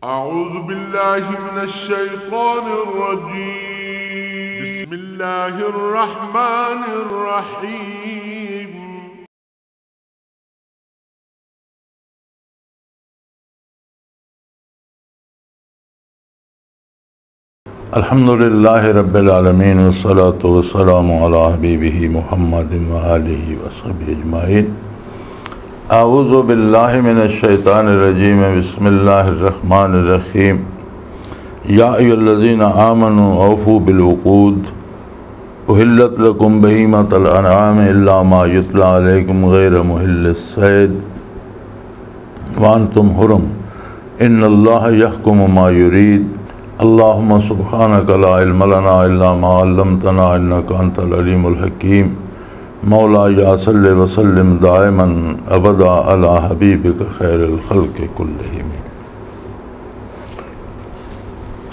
أعوذ بالله من الشيطان الرجيم. بسم الله الرحمن الرحيم. الحمد لله رب العالمين والصلاة والسلام على حبيبه محمد وآله وصحبه أجمعين. اعوذ باللہ من الشیطان الرجیم. بسم اللہ الرحمن الرحیم. یا ایھا الذین آمنوا اوفوا بالعقود احلت لکم بہیمۃ الانعام الا ما یتلی علیکم غیر محل الصید وانتم حرم ان اللہ یحکم ما یرید. اللہم سبحانک لا علم لنا الا ما علمتنا انک انت العلیم الحکیم. مولا یا صلی وسلم دائما ابدا علی حبیبک خیر الخلق کلہم.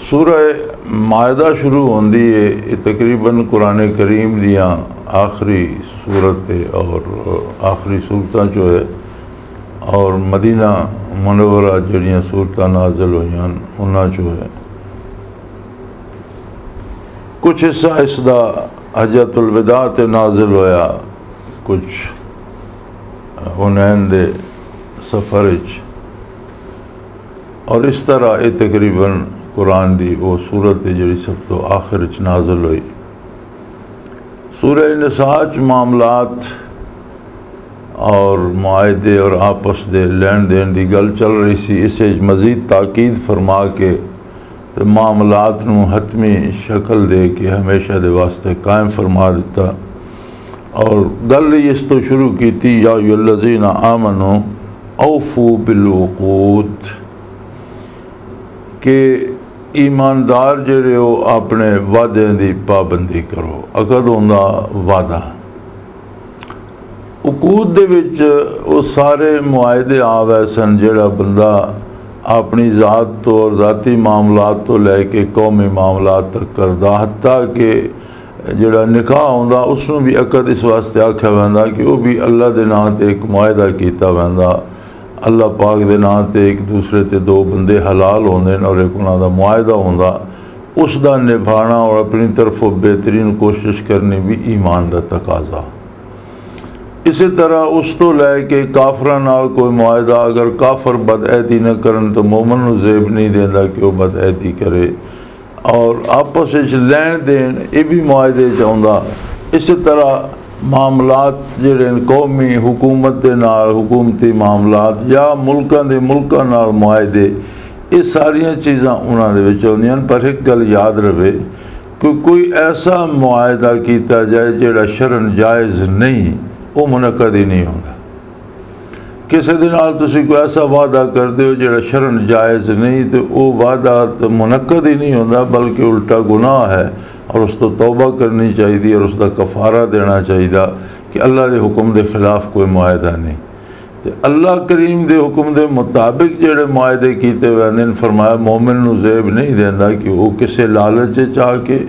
سورہ مائدہ شروع ہوندی ہے. یہ تقریباً قرآن کریم دیاں آخری صورت اور آخری صورتاں جو ہے اور مدینہ منورہ جڑیاں صورتاں نازل ہوئیاں انہاں جو ہے کچھ حصہ اس دا حجت الوداع تے نازل ہویا، کچھ حنین دے سفر وچ، اور اس طرح یہ تقریباً قرآن دی وہ صورت جڑی سب تو آخر وچ نازل ہوئی. سورہ نساء معاملات اور معاہدے اور آپس دے لین دین دی گل چل رہی سی. اسے مزید تاکید فرما کے معاملات نو حتمی شکل دے کے ہمیشہ دے واسطے قائم فرما دیتا، اور گل اس تو شروع کی تھی یا ایھا الذین آمنوا اوفوا بالعقود، کہ ایماندار جڑے ہو اپنے وعدے دی پابندی کرو. عقد ہوندا وعدہ. عقود دے وچ وہ سارے معاہدے آوے سن جڑا بندہ اپنی ذات تو اور ذاتی معاملات تو لے کے قومی معاملات تک کردا، حتیٰ کہ جڑا نکاح ہوندا اس نو بھی عقد اس واسطے آکھیا ویندا کہ وہ بھی اللہ دے نام تے ایک معاہدہ کیتا ویندا. اللہ پاک دے نام تے ایک دوسرے تے دو بندے حلال ہوندے اور ایک انہاں دا معاہدہ ہوندا، اس دا نبھانا اور اپنی طرف بہترین کوشش کرنی بھی ایمان دا تقاضا. اسی طرح اس تو لے کے کافراں نال کوئی معاہدہ اگر کافر بدعہدی نہ کرن تو مومن نو زیب نہیں دیندا کہ وہ بدعہدی کرے، اور آپس وچ لین دین یہ بھی معاہدے چاہندا. اسی طرح معاملات جڑے قومی حکومت دے نال حکومتی معاملات یا ملکاں دے ملکاں نال معاہدے، یہ ساریاں چیزاں انہاں دے وچ ہوندیاں. پر ایک گل یاد رہے کہ کوئی ایسا معاہدہ کیتا جائے جڑا شرعن جائز نہیں، وہ منعقد ہی نہیں ہوگا. کسی دے نال تسی کوئی ایسا وعدہ کر ہو جڑا شرعن جائز نہیں تو وہ وعدہ تو منعقد ہی نہیں ہوتا، بلکہ الٹا گناہ ہے، اور اس تو توبہ کرنی چاہیے اور اس کا کفارہ دینا چاہیے کہ اللہ دے حکم دے خلاف کوئی معاہدہ نہیں. تو اللہ کریم دے حکم دے مطابق جڑے معاہدے کیتے ہوئے ہیں، فرمایا مومن نو زیب نہیں دیندا کہ وہ کسی لالچ چاہ کے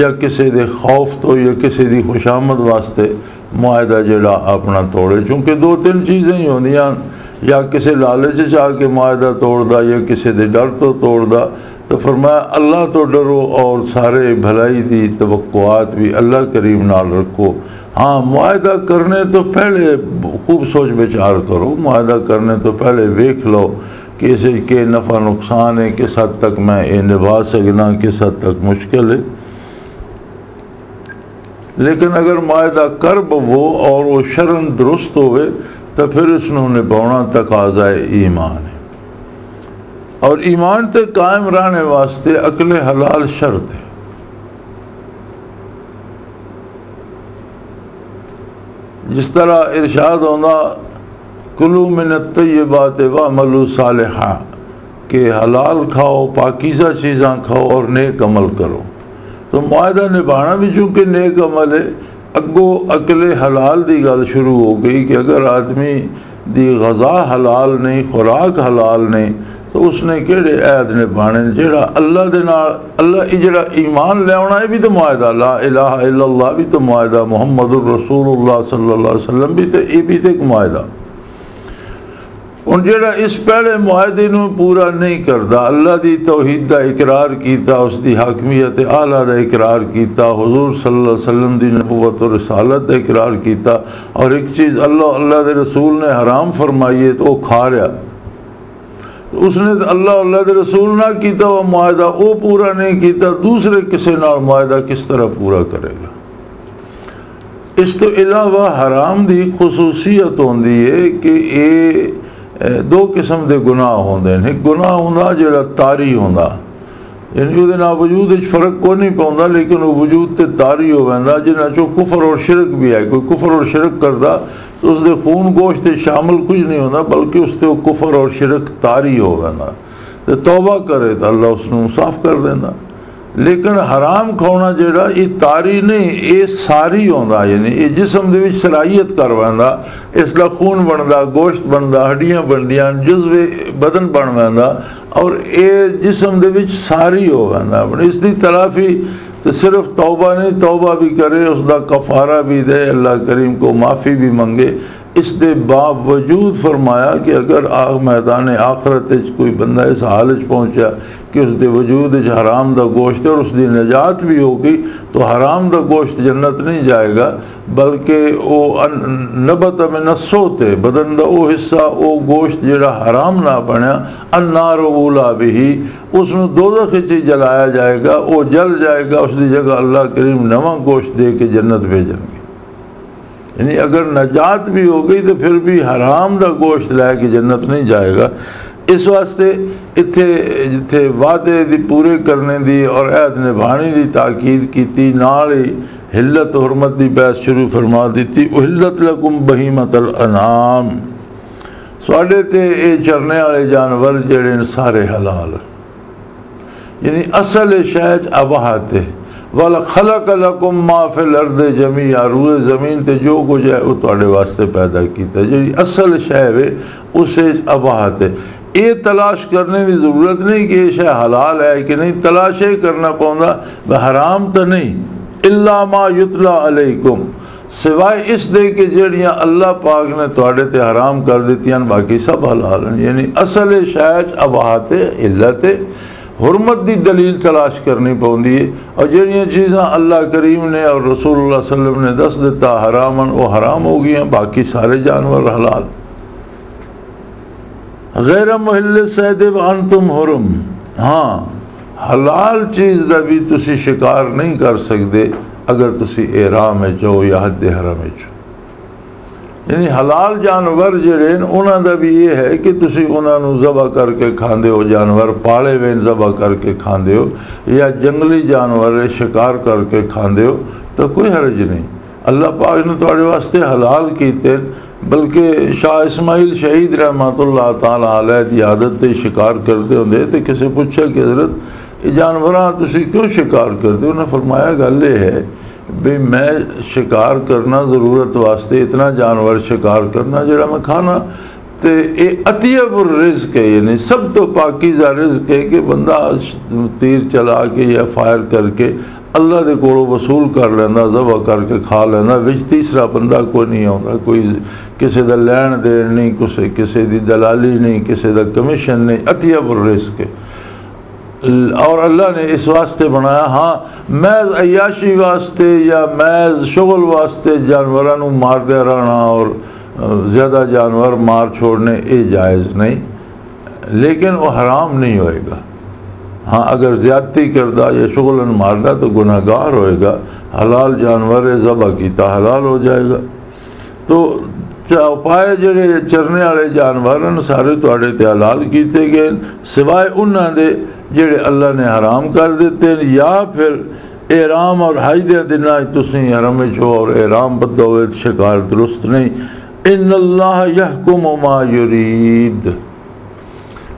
یا کسی دے خوف تو یا کسی دی خوشامد واسطے معاہدہ جڑا اپنا توڑے. چونکہ دو تین چیزیں ہی ہوندیاں، یا کسی لالچ چاہ کے معاہدہ توڑ دا یا کسی دے ڈر تو توڑ دا. تو فرمایا اللہ تو ڈرو اور سارے بھلائی دی توقعات بھی اللہ کریم نال رکھو. ہاں معاہدہ کرنے تو پہلے خوب سوچ بچار کرو. معاہدہ کرنے تو پہلے ویکھ لو کہ اسے کے نفع نقصان ہے، کس حد تک میں یہ نبھا سکنا، کس حد تک مشکل ہے. لیکن اگر معاہدہ کرب وہ اور وہ شرعن درست ہوئے تو پھر اس نے نبھانا تقاضا ایمان ہے. اور ایمان تے قائم رہنے واسطے عقل حلال شرط ہے. جس طرح ارشاد ہونا کلوا من الطیبات واعملوا صالحا، کہ حلال کھاؤ، پاکیزہ چیزاں کھاؤ اور نیک عمل کرو. تو معاہدہ نبھانا بھی چونکہ نیک عمل ہے. اگو عقل حلال دی گل شروع ہو گئی کہ اگر آدمی دی غذا حلال نہیں، خوراک حلال نہیں، تو اس نے کہڑے عہد نبھانے جڑا اللہ دے نال اللہ جڑا ایمان لے آنا ہے بھی تو معاہدہ، لا الہ الا اللہ بھی تو معاہدہ، محمد الرسول اللہ صلی اللہ علیہ وسلم بھی تو یہ بھی تو ایک معاہدہ. ہن جڑا اس پہلے معاہدے نو پورا نہیں کردا، اللہ دی توحید دا اقرار کیتا، اس دی حاکمیت اعلیٰ دا اقرار کیتا، حضور صلی اللہ علیہ وسلم دی نبوت و رسالت دا اقرار کیتا، اور ایک چیز اللہ دے رسول نے حرام فرمائی ہے تو وہ کھا رہا، اس نے اللہ دے رسول نہ کیتا وہ معاہدہ وہ پورا نہیں کیتا، دوسرے کسی نال معاہدہ کس طرح پورا کرے گا؟ اس تو علاوہ حرام دی خصوصیت ہوندی ہے کہ یہ دو قسم دے گناہ ہوندے ہیں۔ ایک گناہ ہوندا جڑا طاری ہوندا، یعنی وہ نال وجود وچ فرق کوئی نہیں پاؤندا، لیکن وہ وجود تے طاری ہو ویندا، جنہاں چوں کفر اور شرک بھی ہے۔ کوئی کفر اور شرک کردا تو اس دے خون گوشت شامل کچھ نہیں ہوتا، بلکہ اس تے وہ کفر اور شرک طاری ہو ویندا، تے توبہ کرے تو اللہ اس نوں صاف کر دیندا۔ لیکن حرام کھانا جڑا یہ طاری نہیں، یہ ساری ہوندا، یعنی یہ جسم دے وچ صلاحیت کر ویندا، اس لئے خون بندا، گوشت بندا، ہڈیاں بندیاں، جزو بدن بن ویندا، اور یہ جسم دے وچ ساری ہو ویندا۔ اس دی تلافی تو صرف توبہ نہیں، توبہ بھی کرے، اس دا کفارہ بھی دے، اللہ کریم کو معافی بھی منگے۔ اس دے باوجود فرمایا کہ اگر میدان آخرت کوئی بندہ اس حالت پہنچا کہ اس دے وجود حرام دا گوشت ہے اور اس دی نجات بھی ہوگی، تو حرام دا گوشت جنت نہیں جائے گا، بلکہ وہ نبت من الصوت ہے، بدن دا وہ حصہ، وہ گوشت جڑا حرام نہ بنیا، النار اولا بھی، اس میں دوزخ چ جلایا جائے گا، وہ جل جائے گا، اس دی جگہ اللہ کریم نواں گوشت دے کے جنت بھیجیں گے۔ یعنی اگر نجات بھی ہو گئی تو پھر بھی حرام دا گوشت لے کے جنت نہیں جائے گا۔ اس واسطے جتھے وعدے دی پورے کرنے دی اور عہد نبھانے دی تاکید کیتی، نال ہی حلت و حرمت دی بحث شروع فرما دیتی۔ احلت لکم بہیمۃ الانعام، سواڈے تے اے چرنے والے جانور جڑے سارے حلال، یعنی اصل شاید اباہت ہے۔ وَلَخَلَقَ لَكُم مَّا فِي الْأَرْضِ جَمِيعًا، روئے زمین تے جو کچھ ہے وہ تواڈے واسطے پیدا کیتا ہے، جی اصل شے ہے اسے اباہت ہے۔ یہ تلاش کرنے کی ضرورت نہیں کہ یہ شے حلال ہے کہ نہیں، تلاش یہ کرنا پوندا حرام تو نہیں، الا ما یتلا علیکم، سوائے اس دے کہ جڑیاں اللہ پاک نے تواڈے تے حرام کر دیتیاں، باقی سب حلال ہیں۔ یعنی اصل شاید اباہت ہے، علت ہے، حرمت دی دلیل تلاش کرنی پوندی ہے، اور جڑیاں چیزاں اللہ کریم نے اور رسول اللہ صلی اللہ علیہ وسلم نے دس دیتا حرامن، وہ حرام ہو گئی ہیں، باقی سارے جانور حلال۔ غیر محل صید وانتم حرم، ہاں حلال چیز دا بھی تسی شکار نہیں کر سکتے اگر تسی احرام میں جاؤ یا حد حرم میں جاؤ۔ یعنی حلال جانور جڑے انہاں دا بھی یہ ہے کہ تسی انہاں نو ذبح کر کے کھاندے ہو، جانور پالے ہوئے ذبح کر کے کھاندے ہو، یا جنگلی جانور شکار کر کے کھاندے ہو تو کوئی حرج نہیں۔ اللہ پاک نے تواڈے واسطے حلال کیتے، بلکہ شاہ اسماعیل شہید رحمۃ اللہ تعالیٰ علیہ دی عادت تے شکار کرتے ہوندے تے کسی پوچھا کہ حضرت یہ جانوراں تسی کیوں شکار کرتے ہو؟ انہوں نے فرمایا گل یہ ہے بھئی میں شکار کرنا ضرورت واسطے اتنا جانور شکار کرنا جڑا میں کھانا تے اے اطیب الرزق ہے، یعنی سب تو پاکیزہ رزق ہے کہ بندہ تیر چلا کے یا فائر کر کے اللہ دے کولوں وصول کر لینا، ذبح کر کے کھا لینا، وچ تیسرا بندہ کوئی نہیں آتا، کوئی کسی دا لین دین نہیں، کسی دی دلالی نہیں، کسی دا کمیشن نہیں، اطیب الرزق ہے۔ اور اللہ نے اس واسطے بنایا، ہاں محض عیاشی واسطے یا محض شغل واسطے جانوراں مار دے رہنا اور زیادہ جانور مار چھوڑنے یہ جائز نہیں، لیکن وہ حرام نہیں ہوئے گا۔ ہاں اگر زیادتی کردہ یا شغلاً مارنا تو گناہ گار ہوئے گا، حلال جانور ذبح کیتا حلال ہو جائے گا۔ تو چوپائے جڑے چرنے والے جانور سارے تواڈے تے حلال کیتے گئے سوائے انہاں دے جڑے اللہ نے حرام کر دیتے ہیں، یا پھر احرام اور حج دے دناں تسی حرم وچ ہو اور احرام بدھا ہوئے شکار درست نہیں۔ ان اللہ یحکم ما یرید،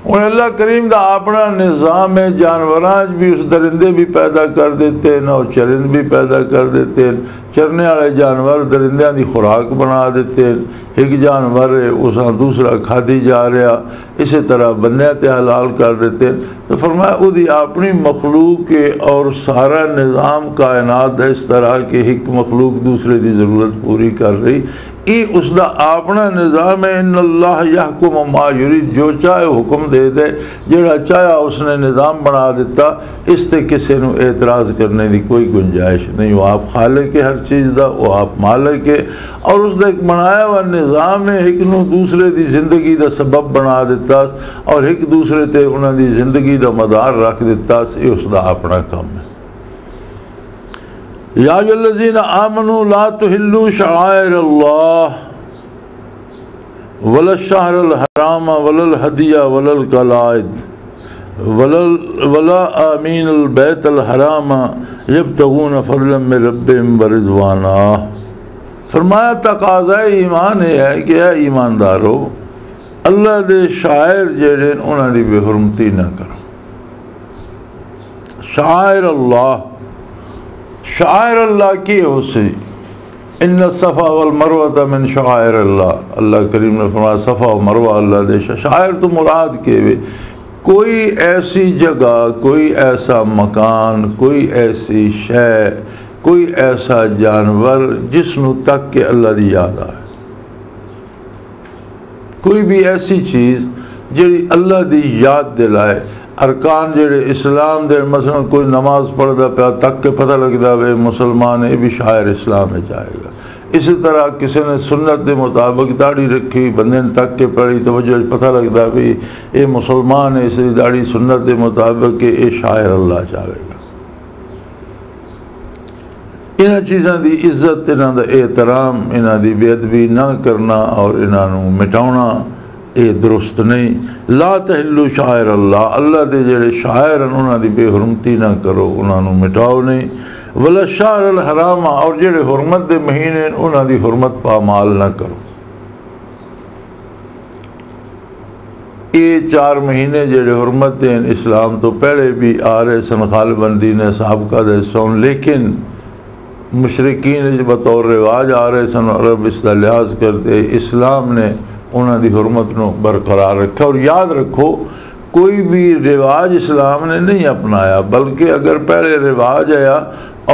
اور اللہ کریم دا اپنا نظام ہے، جانوراں بھی اس درندے بھی پیدا کر دیتے ہیں اور چرند بھی پیدا کر دیتے ہیں، چرنے والے جانور درندیاں دی خوراک بنا دیتے ہیں، ایک جانور ہے اساں دوسرا کھادی جا رہا، اسی طرح بندے تے حلال کر دیتے ہیں۔ تو فرمایا وہ دی اپنی مخلوق کے اور سارا نظام کائنات اس طرح کہ ایک مخلوق دوسرے دی ضرورت پوری کر رہی، یہ اس دا اپنا نظام ہے. ان اللہ یحکم ما یرید، جو چاہے حکم دے دے، جڑا چاہیا اس نے نظام بنا دیتا. اس تے کسی نو اعتراض کرنے دی کوئی گنجائش نہیں. وہ آپ خالق ہے ہر چیز دا، وہ آپ مالک ہے، اور اس دا ایک بنایا ہوا نظام ہے. ایک نو دوسرے دی زندگی دا سبب بنا دیتا اور ایک دوسرے تے انہاں دی زندگی دا مدار رکھ دیتا. یہ اس دا اپنا کام ہے. یا ایھا الذین آمنوا لا تحلوا شعائر اللہ ولا الشہر الحرام ولا الہدی ولا القلائد ولا آمین البیت الحرام یبتغون فضلا من ربہم ورضوانا. فرمایا تقاضۂ ایمان یہ ہے کہ اے ایماندارو، اللہ دے شاعر جڑے انہاں دی بے حرمتی نہ کرو. شاعر اللہ، شاعر اللہ کی ہو سی. ان الصفا والمروہ من شعائر اللہ، اللہ کریم نے فرمایا صفا و مروہ اللہ دے شاعر. تو مراد کے وے کوئی ایسی جگہ، کوئی ایسا مکان، کوئی ایسی شے، کوئی ایسا جانور جس نو تک کہ اللہ دی یاد آئے. کوئی بھی ایسی چیز جڑی اللہ دی یاد دلائے. ارکان جڑے اسلام دے، مثلا کوئی نماز پڑھدا پیا تک کے پتہ لگدا وے مسلمان ہے، یہ بھی شاعر اسلام میں جائے گا. اسی طرح کسی نے سنت دے مطابق داڑھی رکھی، بندے نے تک کے پڑھی توجہ پتہ لگدا وے یہ مسلمان ہے، اس دی داڑھی سنت دے مطابق کہ یہ شاعر اللہ جائے گا. انہاں چیزاں دی عزت، انہاں دا احترام، انہاں دی بے ادبی نہ کرنا اور انہاں نو مٹاؤنا یہ درست نہیں. لا تحلوا شعائر اللہ، اللہ دے جڑے شاعر ہیں انہاں دی بے حرمتی نہ کرو، انہاں نو مٹاؤ نہیں. ولا الشہر الحرام، اور جڑے حرمت دے مہینے ہیں انہاں دی حرمت پامال نہ کرو. یہ 4 مہینے جڑے حرمت ہیں اسلام تو پہلے بھی آ رہے سن، غالباً دین سابقہ دے سن، لیکن مشرکین بطور رواج آ رہے سن، عرب اس کا لحاظ کرتے. اسلام نے انہاں دی حرمت نو برقرار رکھا. اور یاد رکھو کوئی بھی رواج اسلام نے نہیں اپنایا، بلکہ اگر پہلے رواج آیا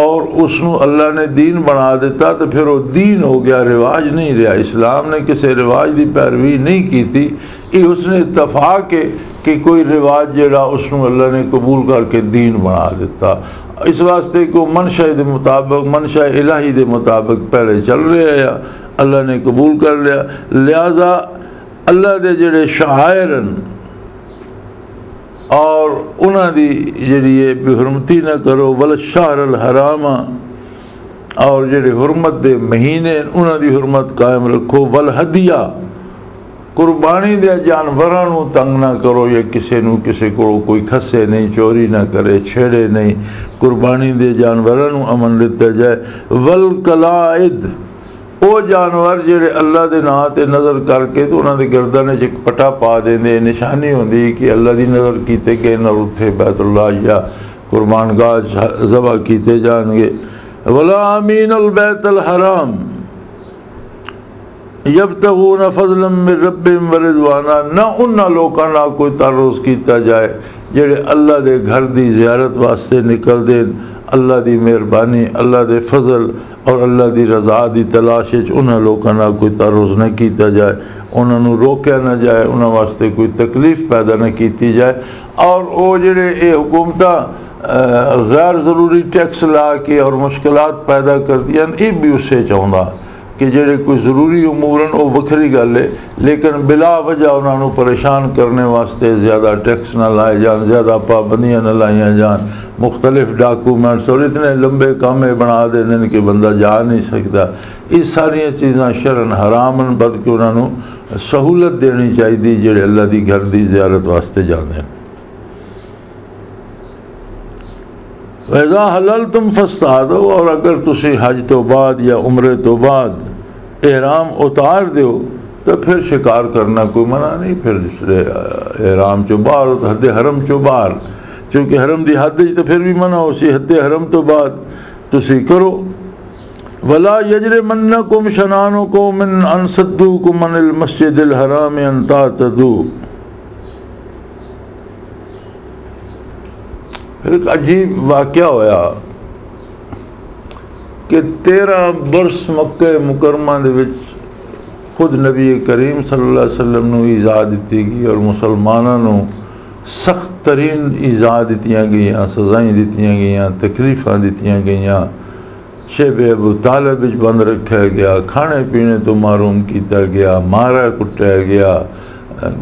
اور اس نو اللہ نے دین بنا دیتا تو پھر وہ دین ہو گیا، رواج نہیں رہا. اسلام نے کسی رواج دی پیروی نہیں کی تھی. یہ اس نے اتفاق ہے کہ کوئی رواج جڑا اس نو اللہ نے قبول کر کے دین بنا دیتا. اس واسطے کو منشا دے مطابق، منشا الہی دے مطابق پہلے چل رہے ہیں، اللہ نے قبول کر لیا. لہذا اللہ دے جڑے شاعر اور انہاں دی جڑی بے حرمتی نہ کرو. ولا الشہر الحرام، اور جڑے حرمت دے مہینے انہاں دی حرمت قائم رکھو. والہدیہ، قربانی دے جانوراں نو تنگ نہ کرو، یا کسی کو کوئی کھسے نہیں، چوری نہ کرے، چھیڑے نہیں. قربانی دے جانوراں نو امن دیتا جائے. والقلائد، وہ جانور جڑے اللہ دے نام تے نظر کر کے تو انہاں دے گردن وچ ایک پٹا پا دیندے، نشانی ہوندی کہ اللہ دی نظر کیتے گئے نہ اتھے بیت اللہ یا قربان گاہ ذبح کیتے جان گے. ولا آمین البیت الحرام یبتغون فضلا من ربہم ورضوانا، نہ انہاں لوکاں نال کوئی تعرض کیتا جائے جڑے اللہ دے گھر دی زیارت واسطے نکل دین. اللہ دی مہربانی، اللہ دے فضل اور اللہ دی رضا دی تلاش وچ انہاں لوکاں نال کوئی تعرض نہ کیتا جائے، انہاں نو روکیا نہ جائے، انہاں واسطے کوئی تکلیف پیدا نہ کیتی جائے. اور وہ جڑے یہ حکومتاں غیر ضروری ٹیکس لا کے اور مشکلات پیدا کردیاں، یہ بھی اس سے چاہتا کہ جڑے کوئی ضروری امور ہیں وہ وکھری گل ہے، لیکن بلا وجہ انہوں نے پریشان کرنے واسطے زیادہ ٹیکس نہ لائے جان، زیادہ پابندیاں نہ لائیاں جان، مختلف ڈاکومنٹس اور اتنے لمبے کامے بنا دیں کہ بندہ جا نہیں سکتا. یہ ساری چیزاں شرعن حرام، بلکہ انہوں نے سہولت دینی چاہیے جڑے اللہ دی گھر دی زیارت واسطے جاندے ہیں. وَإِذَا حَلَلْتُمْ فَاصْطَادُوا، اور اگر تسی حج تو بعد یا عمرے تو بعد احرام اتار دیو تو پھر شکار کرنا کوئی منع نہیں. پھر احرام چو باہر ہو تو حد حرم چو باہر، چونکہ حرم دی حد تو پھر بھی منع ہو سی، حد حرم تو بعد تسی کرو. وَلَا يَجْرِمَنَّكُمْ شَنَآنُ قَوْمٍ أَن صَدُّوكُمْ عَنِ الْمَسْجِدِ الْحَرَامِ أَن تَعْتَدُوا. پھر ایک عجیب واقعہ ہویا کہ 13 برس مکہ مکرمہ دے وچ خود نبی کریم صلی اللہ علیہ وسلم نو ایزا دیتی گئی اور مسلمانوں نو سخت ترین ایزا دیتیاں گئیاں، سزائیں دیتیاں گئیاں، تکلیفاں دیتیاں گئیاں، شیب ابو طالب بند رکھا گیا، کھانے پینے تو محروم کیتا گیا، مارا کٹیا گیا،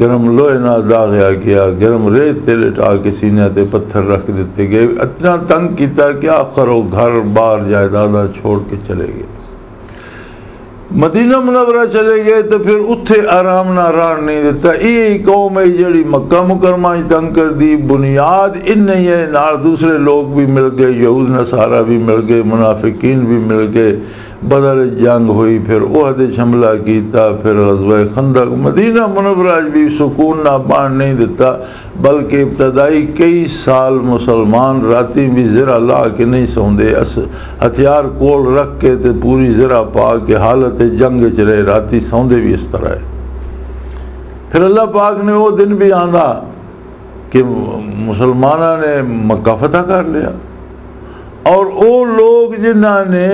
گرم لوہے نہ داغیا گیا، گرم ریت تے لٹا کے سینے تے پتھر رکھ دیتے گئے، اتنا تنگ کیتا کہ آخر وہ گھر بار جائیداداں چھوڑ کے چلے گئے۔ مدینہ منورہ چلے گئے تو پھر اتھے آرام نہ ران نہیں دیتا۔ یہ قوم ہے جڑی مکہ مکرمہ تنگ کر دی، بنیاد ان نہیں ہے، نال دوسرے لوگ بھی مل گئے، یہود نصارہ بھی مل گئے، منافقین بھی مل گئے، بدر جنگ ہوئی، پھر احد حملہ کیتا، پھر غزوہ خندق۔ مدینہ منورہ بھی سکون نہ بان نہیں دیتا، بلکہ ابتدائی کئی سال مسلمان راتی بھی زرہ لا کے نہیں سوندے، ہتھیار کول رکھ کے تے پوری زرہ پا کے حالت جنگ چ رہے، راتی سوندے بھی اس طرح ہے۔ پھر اللہ پاک نے وہ دن بھی آندا کہ مسلمانوں نے مکہ فتح کر لیا، اور وہ لوگ جنہاں نے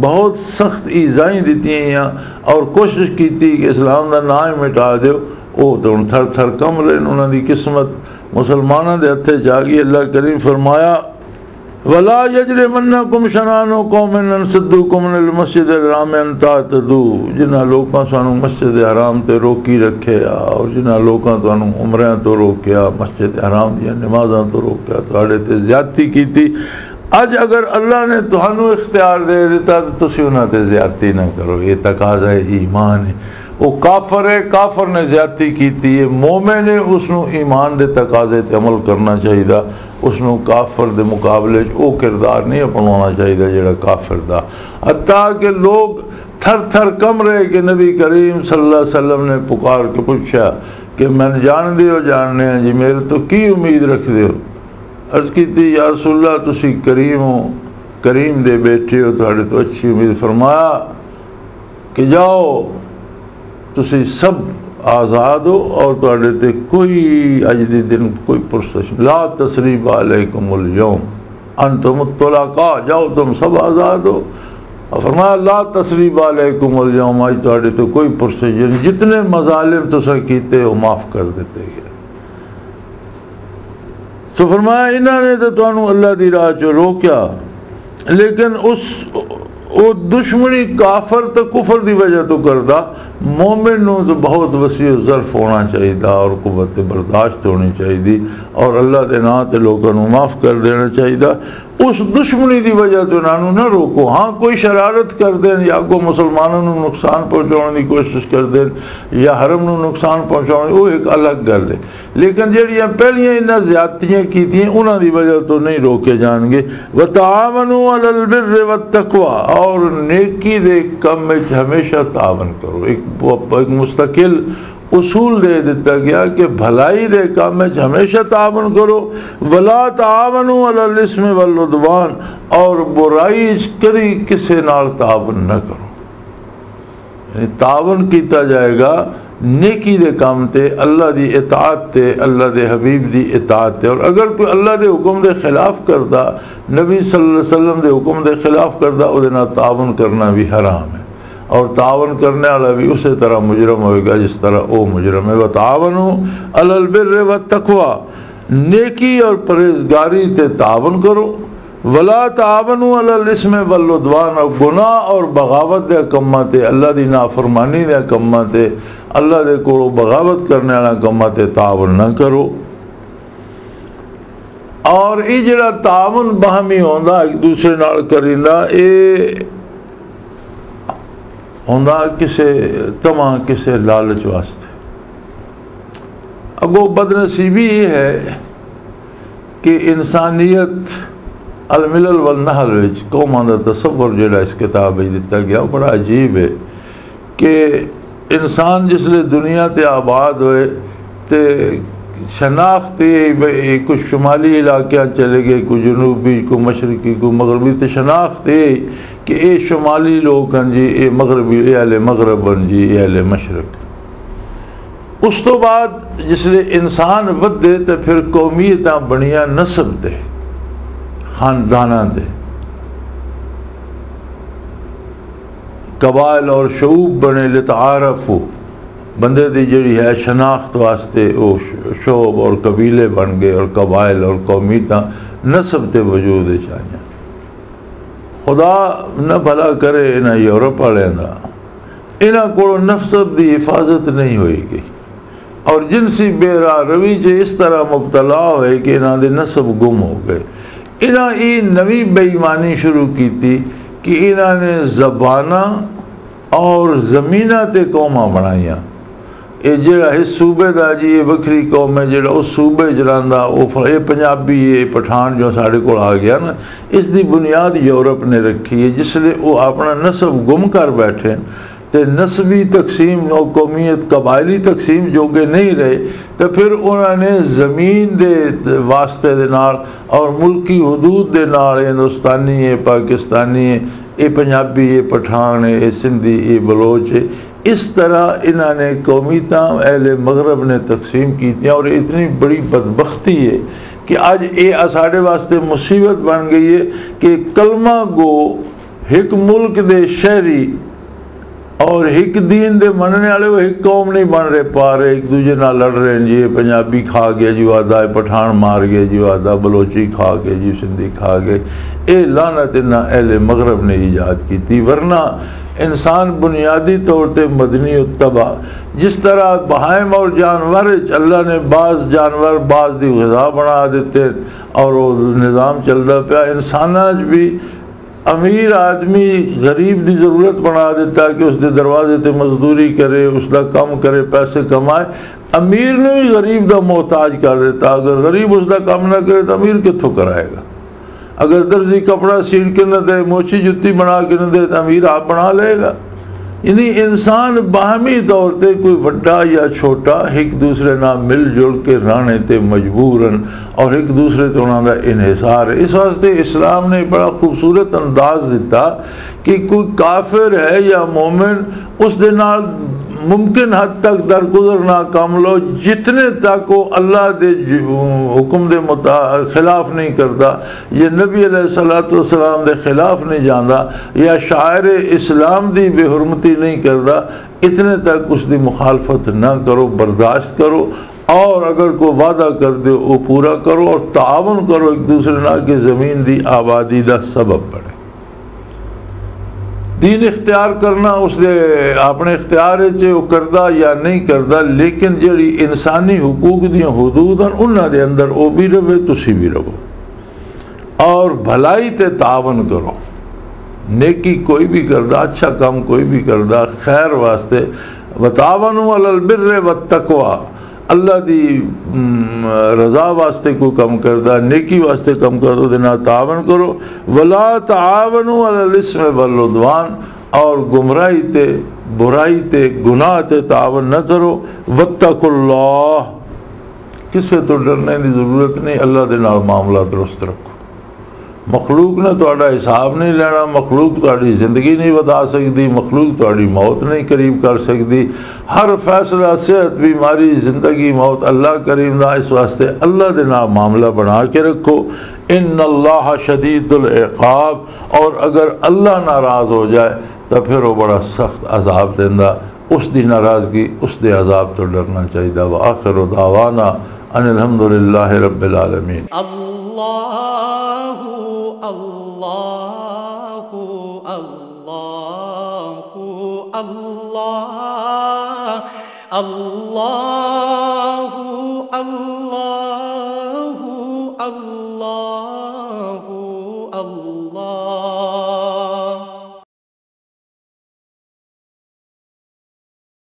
بہت سخت ایزائیں دیتی ہیں اور کوشش کی تھی کہ اسلام دا نام مٹا دیو، وہ تو تھر تھر کم رہے، انہوں نے قسمت مسلمانوں دے ہتھے جا گئی۔ اللہ کریم فرمایا وَلَا يَجْرِمَنَّكُمْ شَنَآنُ قَوْمٍ أَن صَدُّوكُمْ عَنِ الْمَسْجِدِ الْحَرَامِ أَن تَعْتَدُوا، جنہاں لوگاں سانو مسجد حرام تے روکی رکھے، اور جنہاں لوگاں سانو عمریں تو روکیا، مسجد حرام دیا نمازاں تو روکیا، تواڈے تے زیادتی کیتی۔ اج اگر اللہ نے تہانوں اختیار دے دیتا تو تسی انہاں تے زیادتی نہ کرو، یہ تقاضا ایمان ہے۔ وہ کافر ہے، کافر نے زیادتی کیتی ہے، مومن ہے، اس نو ایمان دے تقاضے تے عمل کرنا چاہیے، اس نو کافر دے مقابلے وہ کردار نہیں اپنانا چاہیے جڑا کافر دا۔ حتیٰ کہ لوگ تھر تھر کم رہے کہ نبی کریم صلی اللہ علیہ وسلم نے پکار کے پوچھا کہ میں جان دیو جاننے ہیں جی، میرے تو کی امید رکھ دیو؟ عرض کی تھی یا رسول اللہ تسی کریم ہو، کریم دے بیٹھے ہو، تھوڑے تو اچھی امید۔ فرمایا کہ جاؤ تسی سب آزاد ہو، اور تھوڑے تے کوئی اج دی دن کوئی پرسش لا تثریب علیکم اليوم انتم الطلقاء، جاؤ تم سب آزاد ہو۔ اور فرمایا لا تثریب علیکم اليوم، آج تھوڑے تو کوئی پرسش، جتنے مظالم تسا کیتے وہ معاف کر دیتے گئے۔ تو فرمایا انہوں نے تو تانوں اللہ دی راہ چو روکیا، لیکن وہ دشمنی کافر تو کفر دی وجہ تو کردا، مومن نو تو بہت وسیع ظرف ہونا چاہیے اور قوت برداشت ہونی چاہیے، اور اللہ دے نام تے لوگوں نو معاف کر دینا چاہیے۔ اس دشمنی دی وجہ تو انہوں نہ روکو، ہاں کوئی شرارت کر دیں یا کوئی مسلمانوں نو نقصان پہنچانے دی کوشش کر دیں یا حرم نو نقصان پہنچانے، وہ ایک الگ گل ہے، لیکن جہاں پہلیاں انہاں زیادتیاں کیتیاں انہاں دی وجہ تو نہیں روکے جان گے۔ وَتَعَاوَنُوا عَلَى الْبِرِّ وَالتَّقْوَىٰ، اور نیکی دے کم میں ہمیشہ تعاون کرو۔ ایک مستقل اصول دے دیتا گیا کہ بھلائی دے کام میں ہمیشہ تعاون کرو، وَلَا تَعَاوَنُوا عَلَى الْإِثْمِ وَالْعُدْوَانِ، اور برائی کبھی کسی نال تعاون نہ کرو۔ یعنی تعاون کیتا جائے گا نیکی دے کام تے، اللہ دی اطاعت تے، اللہ دے حبیب دی اطاعت تے، اور اگر کوئی اللہ دے حکم دے خلاف کردا، نبی صلی اللہ علیہ وسلم دے حکم دے خلاف کردا، او دے نال تعاون کرنا بھی حرام ہے، اور تعاون کرنے والا بھی اسی طرح مجرم ہوئے گا جس طرح وہ مجرم ہے۔ وَتَعَاوَنُوا عَلَى الْبِرِّ وَالتَّقْوَىٰ، نیکی اور پرہیزگاری تے تعاون کرو۔ وَلَا تَعَاوَنُوا عَلَى الْإِثْمِ وَالْعُدْوَانِ، اور گناہ اور بغاوت دے کماں تے، اللہ دی نافرمانی دے کماں تے، اللہ دے کو بغاوت کرنے والا کماں تے تعاون نہ کرو۔ اور یہ جڑا تعاون باہمی ہوندا ایک دوسرے نال کریندا، اے ہوندا کسے تمام کسے لالچ واسطے۔ اگو بدنصیبی یہ ہے کہ انسانیت الملل والنحل وچ قوماں دا تصور جڑا اس کتاب وچ دتا گیا بڑا عجیب ہے کہ انسان جس لئے دنیا تے آباد ہوئے تے شناخت کچھ شمالی علاقے چلے گئے، کوئی جنوبی، کوئی مشرقی، کوئی مغربی، تے شناخت کہ اے شمالی لوگ ہیں جی، اے مغربی، اے اہل مغرب ہیں جی، اے اہل مشرق۔ اس تو بعد جس لئے انسان ودے تے پھر قومیتاں بنیاں نسب دے، خاندانہ دے، قبائل اور شعوب بنے لتعارفو، بندے دی جڑی ہے شناخت واسطے وہ شعوب اور قبیلے بن گئے اور قبائل اور قومیتاں نسب تے وجود چاہیے۔ خدا نہ بھلا کرے انہاں یورپ والے دا، انہاں کو نسب دی حفاظت نہیں ہوئی گئی اور جنسی بے راہ روی چ اس طرح مبتلا ہوئے کہ انہاں دے نسب گم ہو گئے۔ انہاں ای نوی بے ایمانی شروع کی تھی کہ انہاں نے زبانہ اور زمینہ تے قوماں بنائیاں۔ یہ جڑا اس صوبے دا جی یہ وکری قوم ہے جڑا اس صوبے جراندا یہ پنجابی یہ پٹھان جو ساڑھے کو آ گیا نا، اس دی بنیاد یورپ نے رکھی ہے، جس لئے وہ اپنا نسب گم کر بیٹھے تے نسبی تقسیم اور قومیت قبائلی تقسیم جو کہ نہیں رہے، تو پھر انہوں نے زمین دے واسطے دے نال اور ملکی حدود دے نال ہندوستانی ہے، پاکستانی ہے، یہ پنجابی ہے، پٹھان ہے، یہ سندھی، یہ بلوچ ہے، اس طرح انہوں نے قومیتاں اہل مغرب نے تقسیم کی تھیں۔ اور اتنی بڑی بدبختی ہے کہ آج یہ ساڑھے واسطے مصیبت بن گئی ہے کہ کلمہ گو ایک ملک دے شہری اور ایک دین دے مننے والے وہ ایک قوم نہیں بن رہے پا رہے، ایک دوسرے نہ لڑ رہے ہیں، جی پنجابی کھا گیا جی وعدہ، پٹھان مار گیا جی وعدہ، بلوچی کھا گیا جی سندھی کھا گئے۔ اے لعنت نہ اہل مغرب نے ایجاد کی تھی، ورنہ انسان بنیادی طور تے مدنی اتباع، جس طرح بہائم اور جانور اللہ نے بعض جانور بعض دی غذا بنا دیتے اور وہ نظام چلتا پیا، انساناج بھی امیر آدمی غریب دی ضرورت بنا دیتا کہ اس دے دروازے تے مزدوری کرے، اس دا کام کرے، پیسے کمائے۔ امیر نے بھی غریب دا محتاج کر دیتا، اگر غریب اس دا کام نہ کرے تو امیر کتھوں کرائے گا؟ اگر درزی کپڑا سیڑھ کے نہ دے، موچی جتی بنا کے نہ دے تو امیر آپ بنا لے گا۔ یعنی انسان باہمی طور تے کوئی وڈا یا چھوٹا ایک دوسرے نہ مل جل کے رہنے تے مجبوراً اور ایک دوسرے تو انہوں دا انحصار ہے۔ اس واسطے اسلام نے بڑا خوبصورت انداز دیتا کہ کوئی کافر ہے یا مومن اس دے نال ممکن حد تک درگزر نہ کام لو، جتنے تک وہ اللہ دے حکم دے خلاف نہیں کرتا، یہ نبی علیہ السلام دے خلاف نہیں جانا، یا شاعر اسلام دی بے حرمتی نہیں کرتا، اتنے تک اس دی مخالفت نہ کرو، برداشت کرو، اور اگر کوئی وعدہ کر دے وہ پورا کرو اور تعاون کرو ایک دوسرے نال کہ زمین دی آبادی دا سبب بنے۔ دین اختیار کرنا اس دے اپنے اختیار ہے وہ کردہ یا نہیں کردہ، لیکن جڑی انسانی حقوق دیاں حدود ہیں انہاں دے اندر وہ بھی رہے تسی بھی رہو، اور بھلائی تے تعاون کرو، نیکی کوئی بھی کردہ، اچھا کام کوئی بھی کردہ خیر واسطے، وتعاونوا علی البر والتقوی، اللہ دی رضا واسطے کوئی کم کردہ، نیکی واسطے کم کردو دینا تعاون کرو، ولا تعاونوا علی الاسم والعدوان، اور گمراہی تے برائی تے گناہ تے تعاون نہ کرو، واتقوا اللہ، کسے تو ڈرنے دی ضرورت نہیں، اللہ دے نال معاملہ درست رکھو۔ مخلوق نے تہاڈا حساب نہیں لینا، مخلوق تہاڈی زندگی نہیں بتا سکتی، مخلوق تہاڈی موت نہیں قریب کر سکتی، ہر فیصلہ صحت بیماری زندگی موت اللہ کریم دا، اس واسطے اللہ دے نال معاملہ بنا کے رکھو۔ ان اللہ شدید العقاب، اور اگر اللہ ناراض ہو جائے تو پھر وہ بڑا سخت عذاب دیندہ، اس دی ناراضگی اس دے عذاب تو ڈرنا چاہیے۔ وآخر دعوانا ان الحمدللہ رب العالمین۔ اللہ اللہ اللہ اللہ اللہ اللہ اللہ اللہ